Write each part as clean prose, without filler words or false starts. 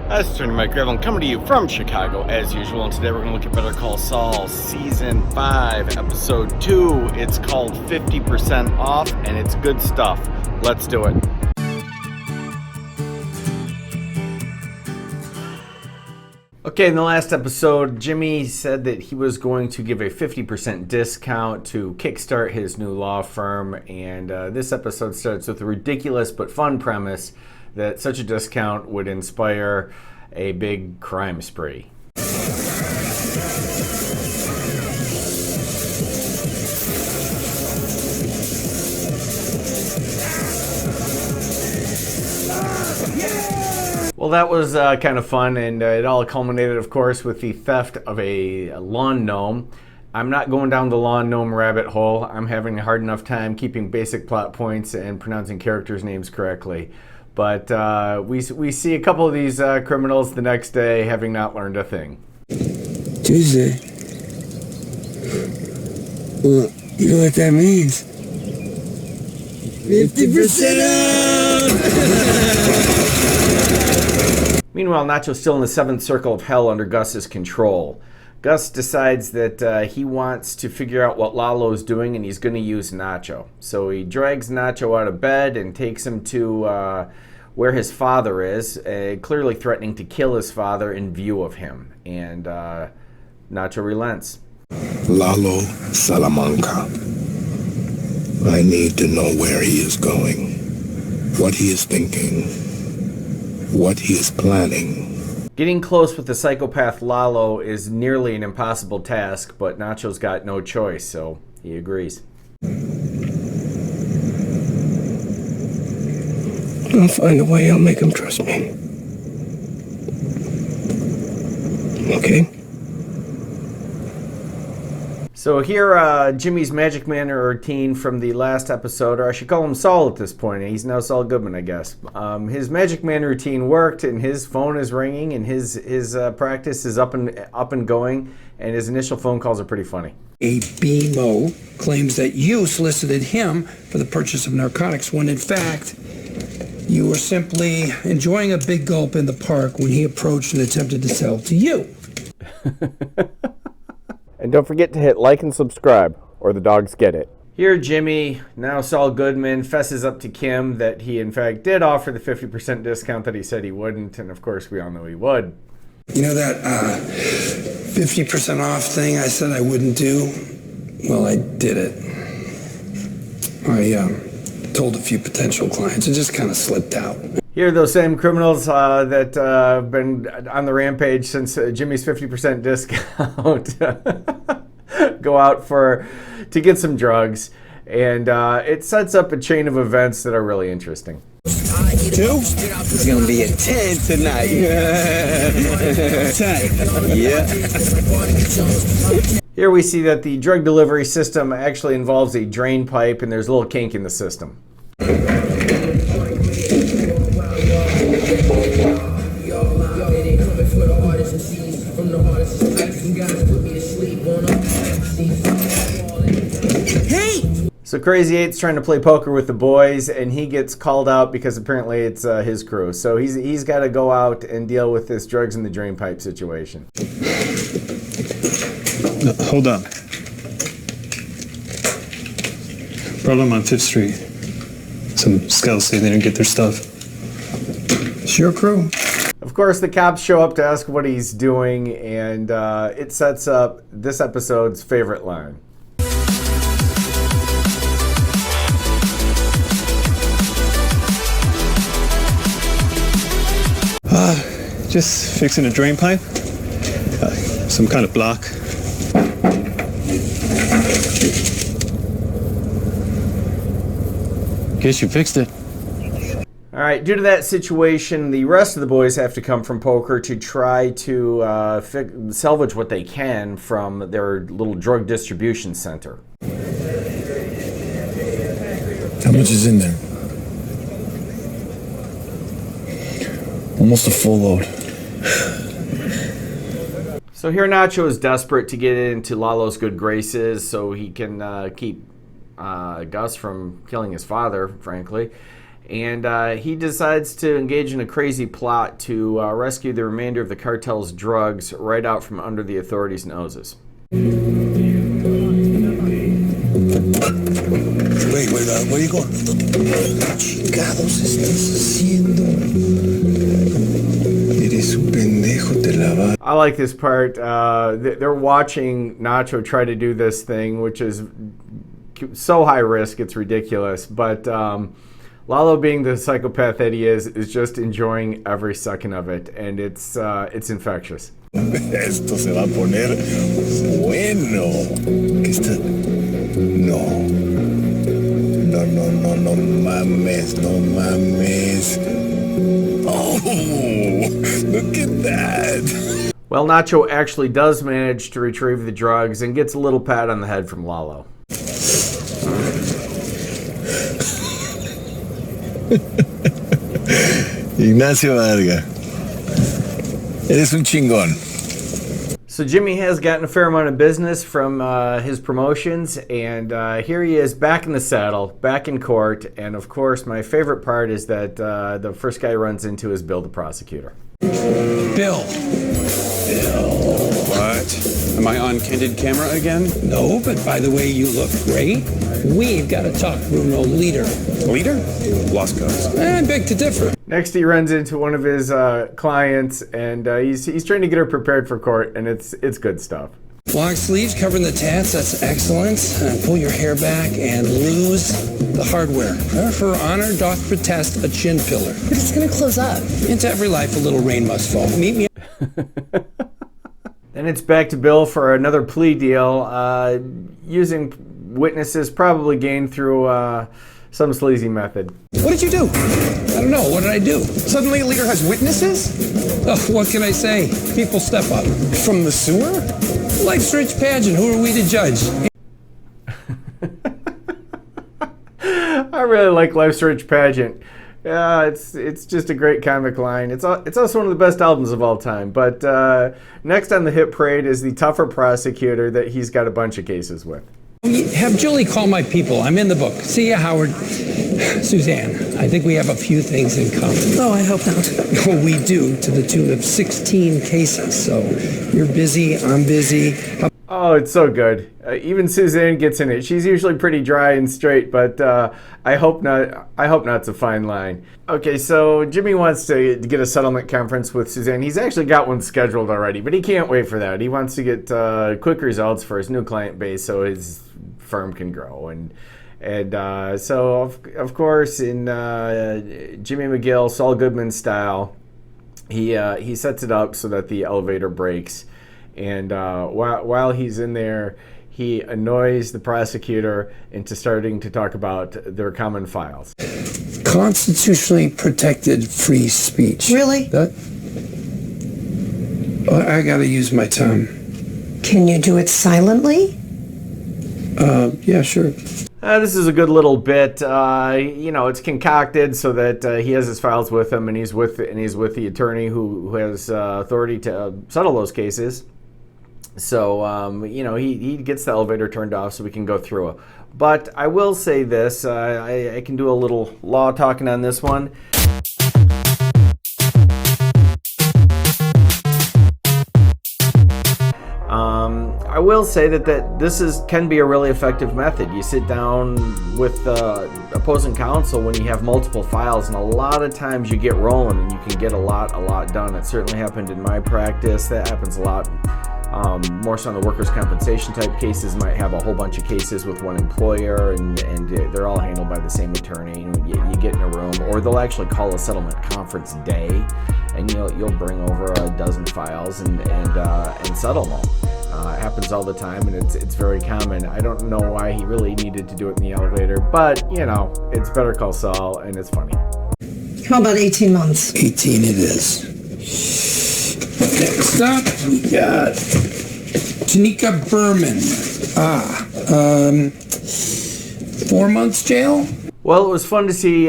That's Attorney Mike Gravel coming to you from Chicago as usual, and today we're going to look at Better Call Saul Season 5, Episode 2. It's called 50% Off, and it's good stuff. Let's do it. Okay, in the last episode, Jimmy said that he was going to give a 50% discount to kickstart his new law firm, and this episode starts with a ridiculous but fun premise that such a discount would inspire a big crime spree. Well, that was kind of fun, and it all culminated, of course, with the theft of a lawn gnome. I'm not going down the lawn gnome rabbit hole. I'm having a hard enough time keeping basic plot points and pronouncing characters' names correctly. But we see a couple of these criminals the next day having not learned a thing. Tuesday. Well, you know what that means? 50% off! Meanwhile, Nacho's still in the seventh circle of hell under Gus's control. Gus decides that he wants to figure out what Lalo's doing, and he's going to use Nacho. So he drags Nacho out of bed and takes him to where his father is, clearly threatening to kill his father in view of him. And Nacho relents. Lalo Salamanca. I need to know where he is going, what he is thinking, what he is planning. Getting close with the psychopath Lalo is nearly an impossible task, but Nacho's got no choice, so he agrees. I'll find a way. I'll make him trust me. Okay? So here, Jimmy's Magic Man routine from the last episode, or I should call him Saul at this point. He's now Saul Goodman, I guess. His Magic Man routine worked, and his phone is ringing, and his practice is up and going, and his initial phone calls are pretty funny. A BMO claims that you solicited him for the purchase of narcotics when in fact you were simply enjoying a big gulp in the park when he approached and attempted to sell to you. And don't forget to hit like and subscribe, or the dogs get it. Here, Jimmy, now Saul Goodman, fesses up to Kim that he in fact did offer the 50% discount that he said he wouldn't, and of course we all know he would. You know that 50% off thing I said I wouldn't do? Well, I did it. I told a few potential clients. It just kind of slipped out. Here, those same criminals that have been on the rampage since Jimmy's 50% discount go out to get some drugs, and it sets up a chain of events that are really interesting. 2? It's gonna be a 10 tonight. 10. Yeah. Here we see that the drug delivery system actually involves a drain pipe, and there's a little kink in the system. So Crazy 8's trying to play poker with the boys, and he gets called out because apparently it's his crew. So he's got to go out and deal with this drugs in the drain pipe situation. No, hold on. Problem on 5th Street. Some scouts say they didn't get their stuff. It's your crew. Of course, the cops show up to ask what he's doing, and it sets up this episode's favorite line. Just fixing a drain pipe. Some kind of block. Guess you fixed it. All right, due to that situation, the rest of the boys have to come from poker to try to salvage what they can from their little drug distribution center. How much is in there? Almost a full load. So here Nacho is desperate to get into Lalo's good graces so he can keep Gus from killing his father, frankly. And he decides to engage in a crazy plot to rescue the remainder of the cartel's drugs right out from under the authorities' noses. Wait, where are you going? Chingados estás haciendo? Eres un pendejo, te la va. I like this part. They're watching Nacho try to do this thing, which is so high risk, it's ridiculous. But Lalo, being the psychopath that he is just enjoying every second of it, and it's infectious. Esto se va a poner bueno. ¿Qué está? No. No mames. Oh, look at that. Well, Nacho actually does manage to retrieve the drugs and gets a little pat on the head from Lalo. Ignacio Varga, eres un chingón. So Jimmy has gotten a fair amount of business from his promotions, and here he is back in the saddle, back in court, and of course my favorite part is that the first guy he runs into is Bill the prosecutor. Bill. What? Am I on candid camera again? No, but by the way, you look great. We've got to talk Bruno Leader. Leader? Lost cause. I beg to differ. Next, he runs into one of his clients, and he's trying to get her prepared for court, and it's good stuff. Long sleeves covering the tats, that's excellent. Pull your hair back and lose the hardware. Her honor doth protest a chin pillar. But it's going to close up. Into every life a little rain must fall. Meet me. Then it's back to Bill for another plea deal, using witnesses probably gained through some sleazy method. What did you do? I don't know. What did I do? Suddenly a leader has witnesses? Oh, what can I say? People step up. From the sewer? Life's rich pageant. Who are we to judge? I really like Life's Rich Pageant. Yeah, it's just a great comic line. It's also one of the best albums of all time. But next on the hit parade is the tougher prosecutor that he's got a bunch of cases with. Have Julie call my people. I'm in the book. See ya, Howard. Suzanne, I think we have a few things in common. Oh, I hope not. Well, we do, to the tune of 16 cases. So you're busy, I'm busy. Oh, it's so good. Even Suzanne gets in it. She's usually pretty dry and straight, but I hope not. I hope not's a fine line. Okay, so Jimmy wants to get a settlement conference with Suzanne. He's actually got one scheduled already, but he can't wait for that. He wants to get quick results for his new client base so his firm can grow. And so of course, in Jimmy McGill, Saul Goodman style, he sets it up so that the elevator breaks. And while he's in there, he annoys the prosecutor into starting to talk about their common files. Constitutionally protected free speech. Really? I gotta use my tongue. Can you do it silently? Yeah, sure. This is a good little bit. It's concocted so that he has his files with him, and he's with the attorney who has authority to settle those cases. So, he gets the elevator turned off so we can go through it. But I will say this, I can do a little law talking on this one. I will say that this can be a really effective method. You sit down with opposing counsel when you have multiple files, and a lot of times you get rolling and you can get a lot done. It certainly happened in my practice. That happens a lot. More so on the workers' compensation type cases, might have a whole bunch of cases with one employer, and they're all handled by the same attorney. And you get in a room, or they'll actually call a settlement conference day, and you'll bring over a dozen files and settle them. It happens all the time, and it's very common. I don't know why he really needed to do it in the elevator, but it's Better Call Saul, and it's funny. How about 18 months? 18 it is. Next up, we got Tanika Berman. 4 months jail? Well, it was fun to see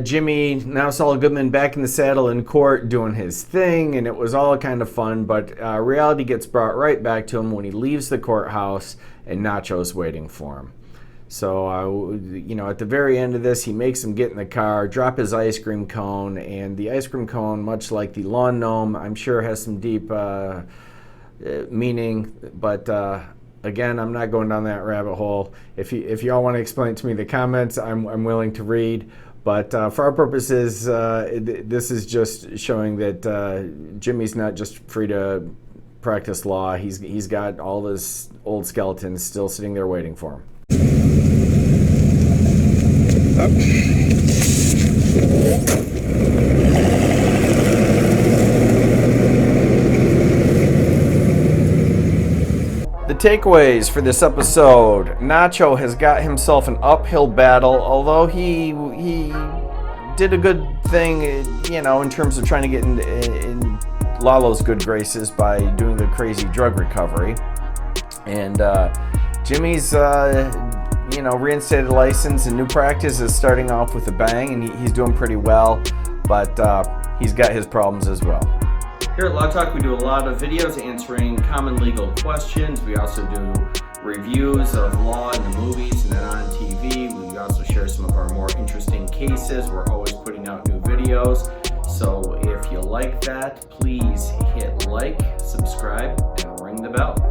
Jimmy, now Saul Goodman, back in the saddle in court doing his thing, and it was all kind of fun, but reality gets brought right back to him when he leaves the courthouse and Nacho's waiting for him. So, at the very end of this, he makes him get in the car, drop his ice cream cone, and the ice cream cone, much like the lawn gnome, I'm sure has some deep meaning, but again, I'm not going down that rabbit hole. If y'all want to explain it to me in the comments, I'm willing to read. But for our purposes, this is just showing that Jimmy's not just free to practice law. He's got all his old skeletons still sitting there waiting for him. The takeaways for this episode: Nacho has got himself an uphill battle, although he did a good thing, in terms of trying to get in Lalo's good graces by doing the crazy drug recovery. And Jimmy's reinstated license and new practice is starting off with a bang, and he's doing pretty well, but he's got his problems as well. Here at Law Talk, we do a lot of videos answering common legal questions. We also do reviews of law in the movies and then on TV. We also share some of our more interesting cases. We're always putting out new videos. So if you like that, please hit like, subscribe, and ring the bell.